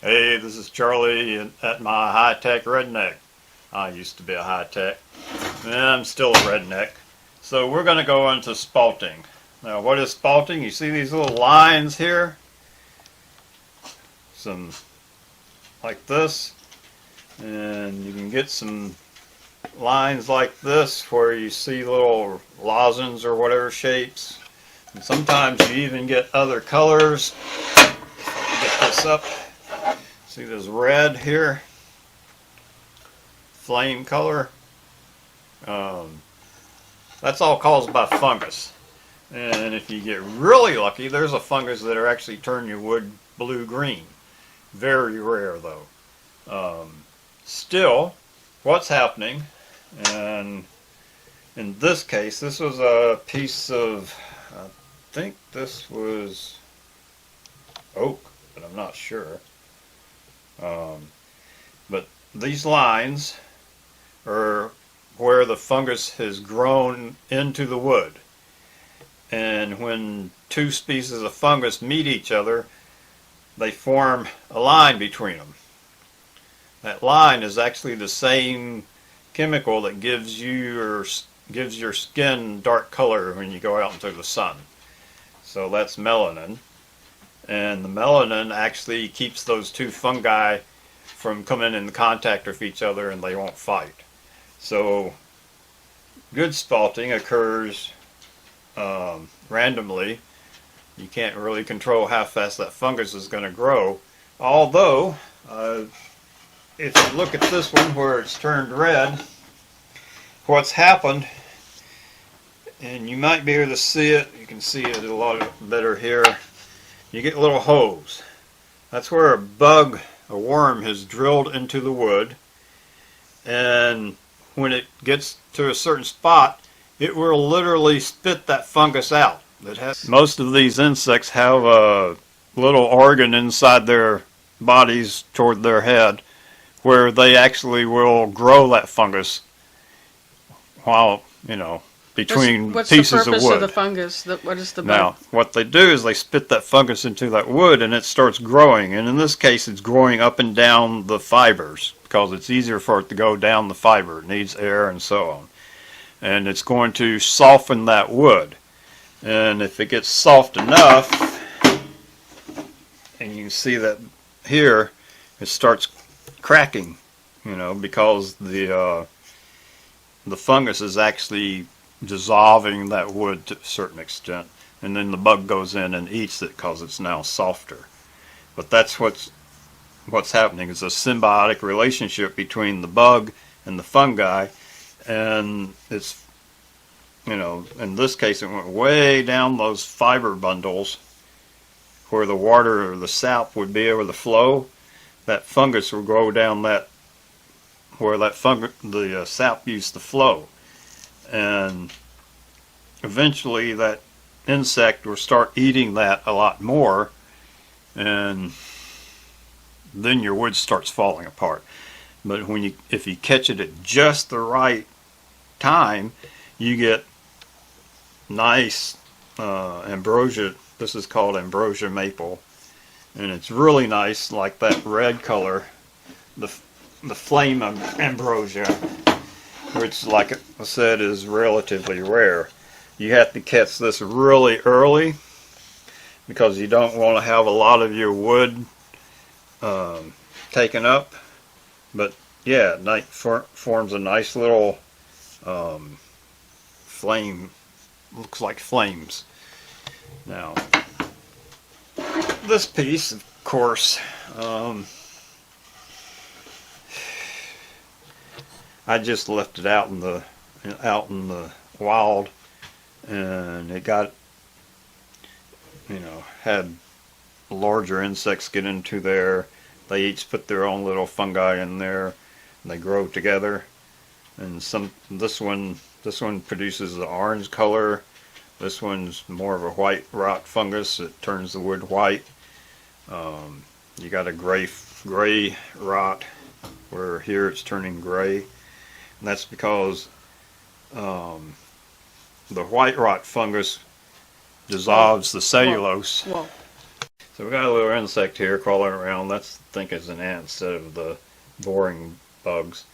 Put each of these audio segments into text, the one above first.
Hey, this is Charlie at my high-tech redneck. I used to be a high-tech, and I'm still a redneck. So we're going to go into spalting. Now, what is spalting? You see these little lines here? Some like this, and you can get some lines like this where you see little lozenges or whatever shapes. And sometimes you even get other colors. Get this up. See this red here, flame color. That's all caused by fungus. And if you get really lucky, there's a fungus that actually turn your wood blue-green. Very rare though. Still, what's happening, and in this case, this was a piece of, I think this was oak, but I'm not sure. But these lines are where the fungus has grown into the wood. And when two species of fungus meet each other, they form a line between them. That line is actually the same chemical that gives your skin dark color when you go out into the sun. So that's melanin. And the melanin actually keeps those two fungi from coming in contact with each other, and they won't fight. So good spalting occurs randomly. You can't really control how fast that fungus is going to grow. Although, if you look at this one where it's turned red, what's happened, and you might be able to see it, you can see it a lot better here. You get little holes. That's where a worm has drilled into the wood, and when it gets to a certain spot, it will literally spit that fungus out. Most of these insects have a little organ inside their bodies toward their head where they actually will grow that fungus while, between what's pieces the purpose of wood. of the fungus? What is the Now, what they do is they spit that fungus into that wood and it starts growing. And in this case, it's growing up and down the fibers because it's easier for it to go down the fiber. It needs air and so on. And it's going to soften that wood. And if it gets soft enough, and you can see that here, it starts cracking, because the fungus is actually dissolving that wood to a certain extent, and then the bug goes in and eats it because it's now softer. But that's what's happening. It's a symbiotic relationship between the bug and the fungi, and it's, in this case it went way down those fiber bundles where the water or the sap would be able to flow. That fungus will go down that where the sap used to flow, and eventually that insect will start eating that a lot more, and then your wood starts falling apart. But if you catch it at just the right time, you get nice ambrosia. This is called ambrosia maple, and it's really nice, like that red color, the flame of ambrosia, which, like I said, is relatively rare. You have to catch this really early because you don't want to have a lot of your wood taken up. But yeah, it forms a nice little flame. Looks like flames. Now, this piece, of course, I just left it out in the wild, and it got, had larger insects get into there. They each put their own little fungi in there, and they grow together. And this one produces the orange color. This one's more of a white rot fungus that turns the wood white. You got a gray rot, where here it's turning gray, and that's because the white rot fungus dissolves the cellulose. Whoa. So we got a little insect here crawling around. That's, I think, is an ant instead of the boring bugs.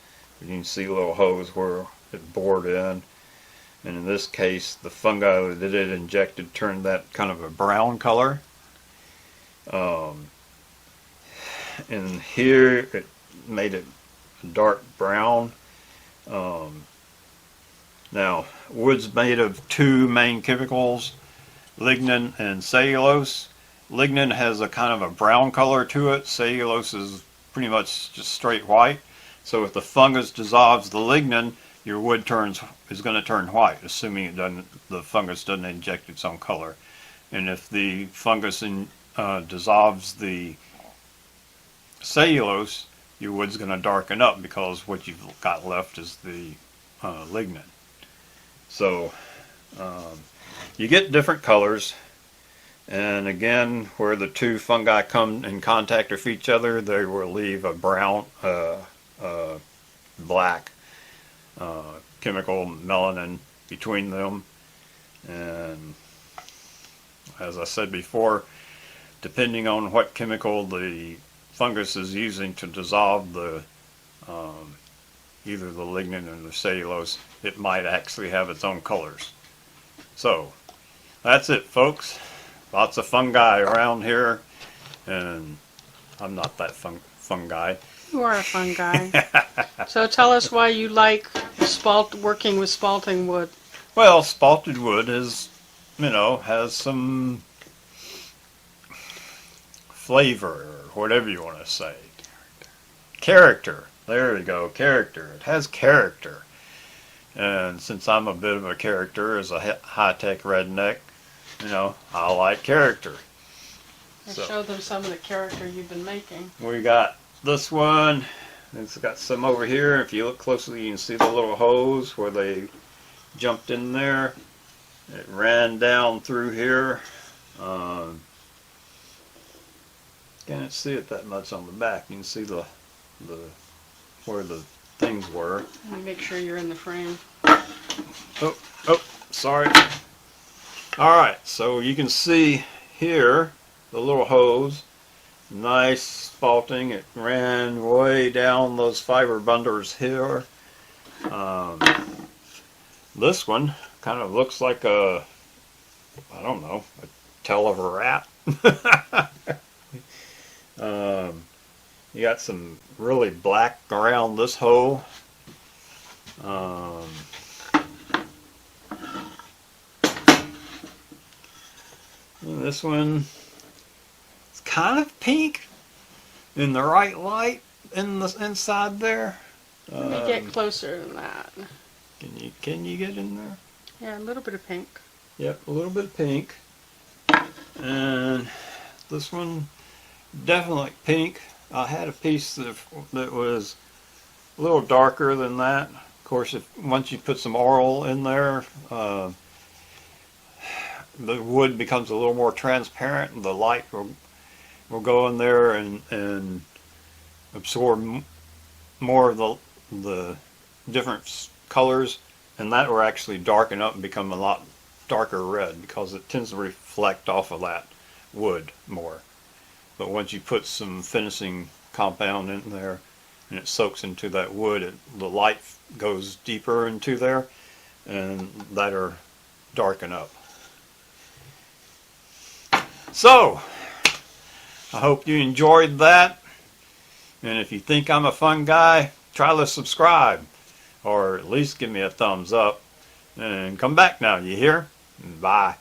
You can see a little hose where it bored in. And in this case, the fungi that it injected turned that kind of a brown color. And here it made it dark brown. Now, wood's made of two main chemicals, lignin and cellulose. Lignin has a kind of a brown color to it. Cellulose is pretty much just straight white. So if the fungus dissolves the lignin, your wood is going to turn white, assuming the fungus doesn't inject its own color. And if the fungus dissolves the cellulose, your wood's going to darken up because what you've got left is the lignin. So you get different colors, and again, where the two fungi come in contact with each other, they will leave a brown, black chemical melanin between them. And as I said before, depending on what chemical the fungus is using to dissolve the either the lignin or the cellulose, it might actually have its own colors. So that's it, folks. Lots of fungi around here, and I'm not that fungi. You are a fun guy. So tell us why you like working with spalting wood. Well, spalted wood is, has some flavor, or whatever you want to say. Character. There you go, character. It has character. And since I'm a bit of a character as a high-tech redneck, I like character. So show them some of the character you've been making. We got this one. It's got some over here. If you look closely, you can see the little hose where they jumped in there. It ran down through here. Can't see it that much on the back. You can see the where the things were. Let me make sure you're in the frame. Oh, sorry. All right, so you can see here the little hose. Nice spalting. It ran way down those fiber bundles here. This one kind of looks like a tail of a rat. You got some really black around this hole. This one, it's kind of pink in the right light in the inside there. Let me get closer than that. Can you get in there? Yeah, a little bit of pink. Yep, a little bit of pink. And this one, definitely pink. I had a piece that was a little darker than that. Of course, once you put some oil in there, the wood becomes a little more transparent, and the light will go in there and absorb more of the different colors, and that will actually darken up and become a lot darker red because it tends to reflect off of that wood more. But once you put some finishing compound in there and it soaks into that wood, the light goes deeper into there, and that'll darken up. So, I hope you enjoyed that, and if you think I'm a fun guy, try to subscribe, or at least give me a thumbs up, and come back now, you hear? Bye.